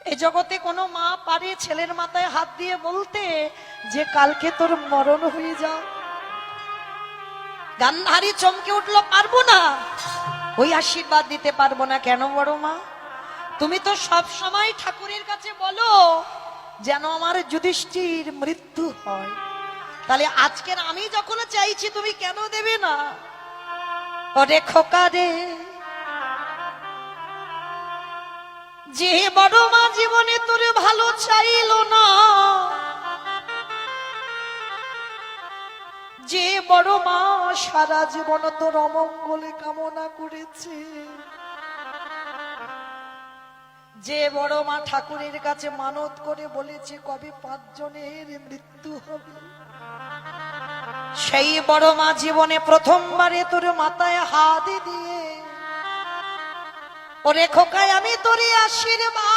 এই জগতে কোনো মা পারে ছেলের মাথায় হাত দিয়ে বলতে যে কালকে তোর মরণ হয়ে যা? গান্ধারী চমকে উঠলো, পারবো না, ওই আশীর্বাদ দিতে পারবো না। কেন বড় মা? তুমি তো সব সময় ঠাকুরের কাছে বলো যেন আমার যুধিষ্ঠির মৃত্যু হয়, তাহলে আজকের আমি যখন চাইছি তুমি কেন দেবে না? ওরে খোকা রে, যে বড় মা জীবনে তোর ভালো চাইলো না, যে বড় মা সারা জীবন তোর অমঙ্গলে কামনা করেছে, যে বড় মা ঠাকুরের কাছে মানত করে বলেছে কবে 5 জনের মৃত্যু হবে, সেই বড় মা জীবনে প্রথমবারে তোর মাথায় হাত দিয়ে ওরে খোকায় আমি তোরে আশীর্বাদ